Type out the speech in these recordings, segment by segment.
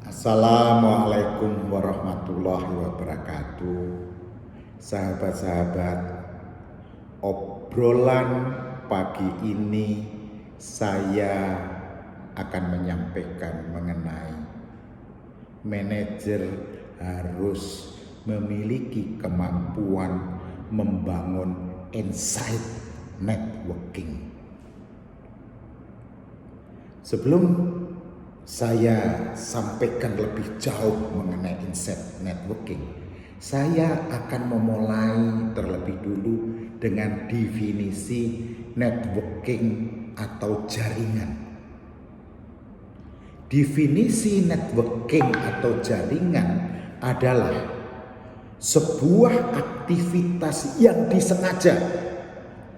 Assalamualaikum warahmatullahi wabarakatuh. Sahabat-sahabat, obrolan pagi ini saya akan menyampaikan mengenai manajer harus memiliki kemampuan membangun insight networking. Sebelum saya sampaikan lebih jauh mengenai insight networking, saya akan memulai terlebih dulu dengan definisi networking atau jaringan. Definisi networking atau jaringan adalah sebuah aktivitas yang disengaja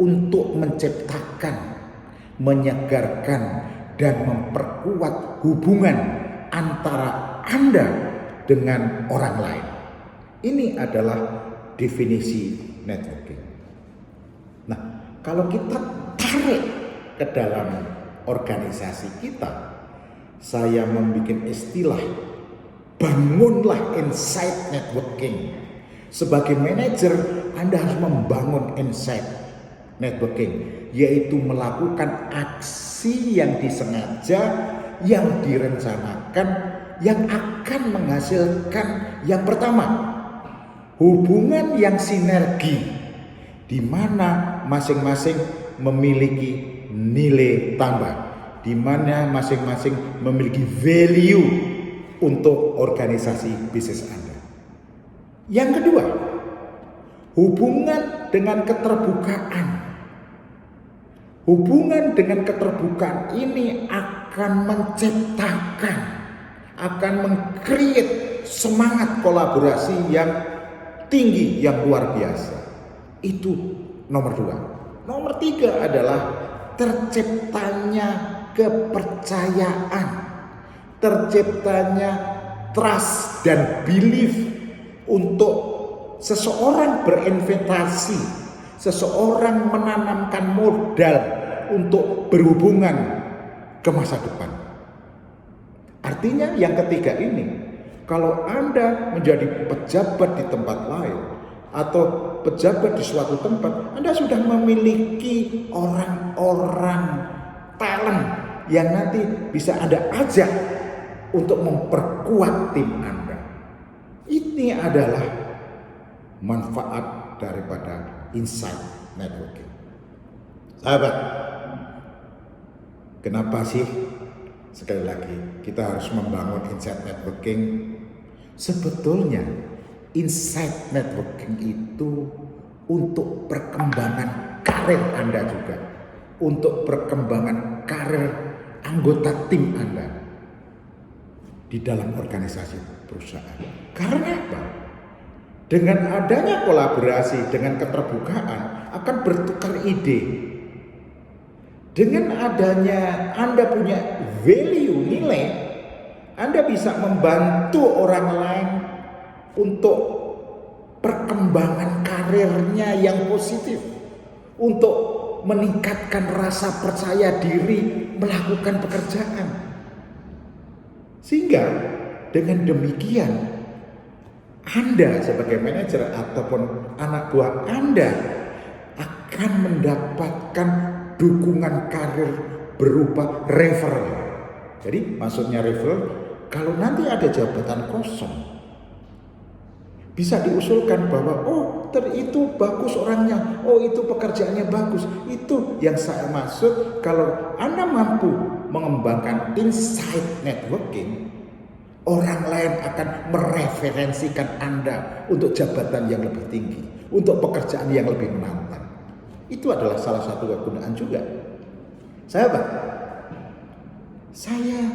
untuk menciptakan, menyegarkan, dan memperkuat hubungan antara Anda dengan orang lain. Ini adalah definisi networking. Nah, kalau kita tarik ke dalam organisasi kita, saya membuat istilah bangunlah insight networking. Sebagai manajer, Anda harus membangun insight networking, yaitu melakukan aksi yang disengaja, yang direncanakan, yang akan menghasilkan yang pertama, hubungan yang sinergi, di mana masing-masing memiliki nilai tambah, di mana masing-masing memiliki value untuk organisasi bisnis Anda. Yang kedua, hubungan dengan keterbukaan. Hubungan dengan keterbukaan ini akan menciptakan, akan meng-create semangat kolaborasi yang tinggi, yang luar biasa. Itu nomor 2. Nomor 3 adalah terciptanya kepercayaan, terciptanya trust dan belief untuk seseorang berinvestasi, seseorang menanamkan modal untuk berhubungan ke masa depan. Artinya yang ketiga ini, kalau Anda menjadi pejabat di tempat lain atau pejabat di suatu tempat, Anda sudah memiliki orang-orang talent yang nanti bisa Anda ajak untuk memperkuat tim Anda. Ini adalah manfaat daripada insight networking. Sahabat, kenapa sih sekali lagi kita harus membangun insight networking? Sebetulnya insight networking itu untuk perkembangan karir Anda juga, untuk perkembangan karir anggota tim Anda di dalam organisasi perusahaan. Karena apa? Dengan adanya kolaborasi, dengan keterbukaan akan bertukar ide. Dengan adanya Anda punya value, nilai, Anda bisa membantu orang lain untuk perkembangan karirnya yang positif, untuk meningkatkan rasa percaya diri melakukan pekerjaan. Sehingga dengan demikian Anda sebagai manajer ataupun anak buah Anda akan mendapatkan dukungan karir berupa referral. Jadi maksudnya referral, kalau nanti ada jabatan kosong, bisa diusulkan bahwa itu bagus orangnya, itu pekerjaannya bagus. Itu yang saya maksud. Kalau Anda mampu mengembangkan insight networking, orang lain akan mereferensikan Anda untuk jabatan yang lebih tinggi, untuk pekerjaan yang lebih menantang. Itu adalah salah satu kegunaan juga. Sahabat, saya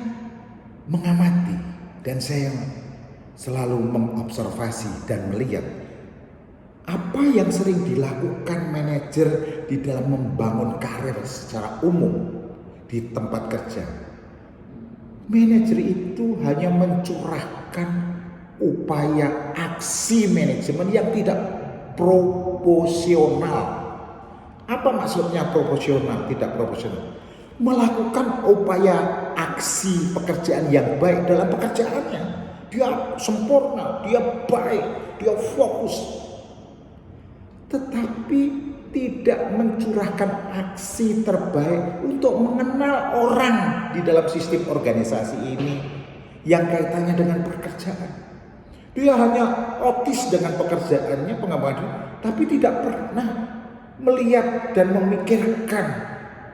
mengamati dan saya selalu mengobservasi dan melihat apa yang sering dilakukan manajer di dalam membangun karir secara umum di tempat kerja. Manajer itu hanya mencurahkan upaya aksi manajemen yang tidak proporsional. Apa maksudnya proporsional, tidak proporsional? Melakukan upaya aksi pekerjaan yang baik dalam pekerjaannya. dia sempurna, dia baik, dia fokus. Tetapi tidak mencurahkan aksi terbaik untuk mengenal orang di dalam sistem organisasi ini yang kaitannya dengan pekerjaan. Dia hanya otis dengan pekerjaannya, pengabdian, tapi tidak pernah melihat dan memikirkan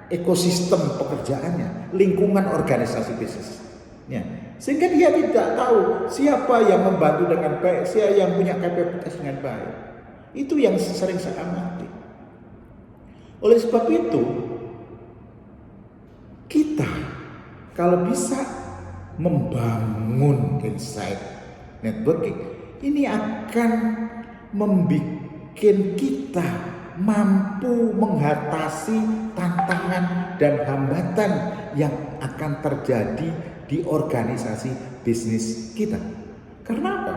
ekosistem pekerjaannya, lingkungan organisasi bisnisnya. Sehingga dia tidak tahu siapa yang membantu dengan baik, siapa yang punya kapasitas dengan baik. Itu yang sering saya amati. Oleh sebab itu, kita kalau bisa membangun insight networking, ini akan membuat kita mampu mengatasi tantangan dan hambatan yang akan terjadi di organisasi bisnis kita. Karena apa?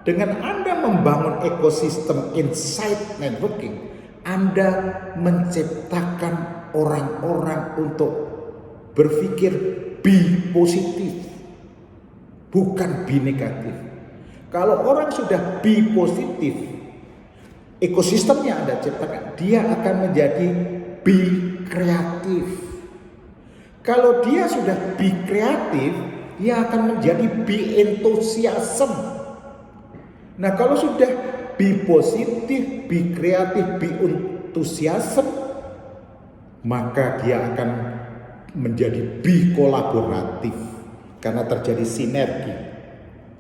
Dengan Anda membangun ekosistem insight networking, Anda menciptakan orang-orang untuk berpikir be positif, bukan be negatif. Kalau orang sudah be positif, ekosistemnya Anda ciptakan, dia akan menjadi be kreatif. Kalau dia sudah be kreatif, dia akan menjadi be enthusiasm. Nah, kalau sudah be positif, be kreatif, be enthusiasm, maka dia akan menjadi be kolaboratif karena terjadi sinergi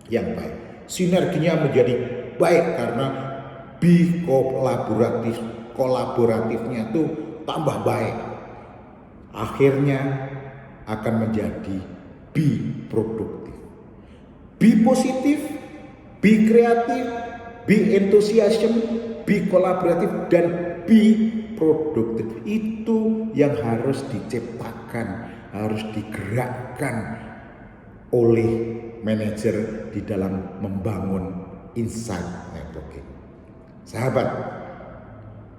yang baik. Sinerginya menjadi baik karena be kolaboratifnya itu tambah baik. Akhirnya akan menjadi be produktif. Be positif, be kreatif, be enthusiasm, be kolaboratif, dan be produktif. Itu yang harus diciptakan, harus digerakkan oleh manajer di dalam membangun insight networking. Sahabat,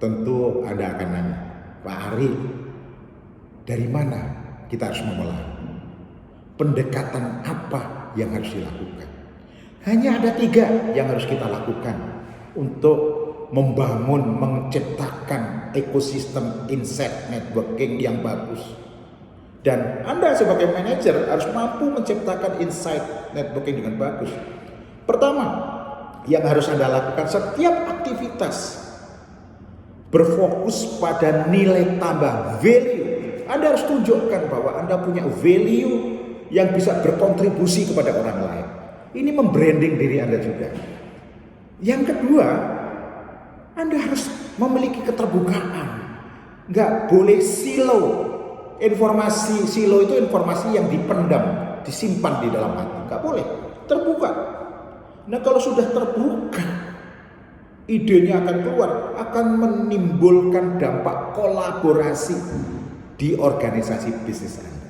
tentu Anda akan nanya, Pak Ari, dari mana kita harus memulai? Pendekatan apa yang harus dilakukan? Hanya ada 3 yang harus kita lakukan untuk membangun, menciptakan ekosistem insight networking yang bagus. Dan Anda sebagai manajer harus mampu menciptakan insight networking dengan bagus. Pertama, yang harus Anda lakukan setiap aktivitas berfokus pada nilai tambah, value. Anda harus tunjukkan bahwa Anda punya value yang bisa berkontribusi kepada orang lain. Ini membranding diri Anda juga. Yang kedua, Anda harus memiliki keterbukaan. Nggak boleh silo. Informasi silo itu informasi yang dipendam, disimpan di dalam hati. Nggak boleh. Terbuka. Nah, kalau sudah terbuka, idenya akan keluar, akan menimbulkan dampak kolaborasi di organisasi bisnis Anda.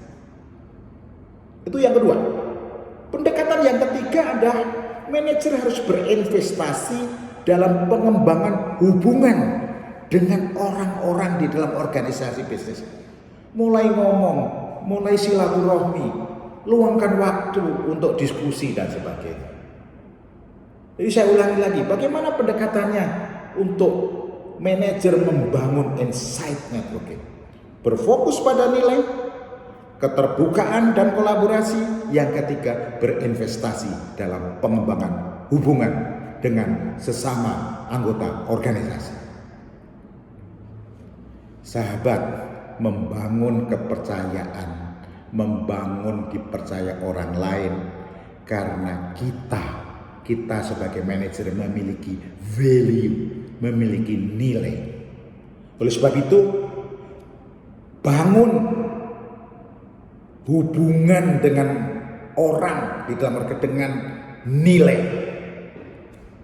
Itu yang kedua. Pendekatan yang ketiga adalah manajer harus berinvestasi dalam pengembangan hubungan dengan orang-orang di dalam organisasi bisnis. Mulai ngomong, mulai silaturahmi, luangkan waktu untuk diskusi dan sebagainya. Jadi saya ulangi lagi, bagaimana pendekatannya untuk manajer membangun insight networking? Berfokus pada nilai, keterbukaan dan kolaborasi. Yang ketiga, berinvestasi dalam pengembangan hubungan dengan sesama anggota organisasi. Sahabat, membangun kepercayaan, membangun dipercaya orang lain karena kita sebagai manajer memiliki value, memiliki nilai. Oleh sebab itu, bangun hubungan dengan orang di dalam dengan nilai.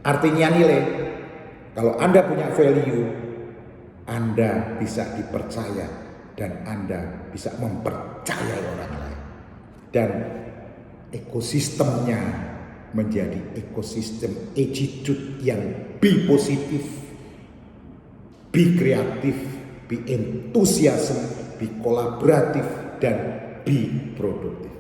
Artinya nilai, kalau Anda punya value, Anda bisa dipercaya dan Anda bisa mempercayai orang lain. Dan ekosistemnya menjadi ekosistem attitude yang be positif, be kreatif, be enthusiasm, be kolaboratif, dan be produktif.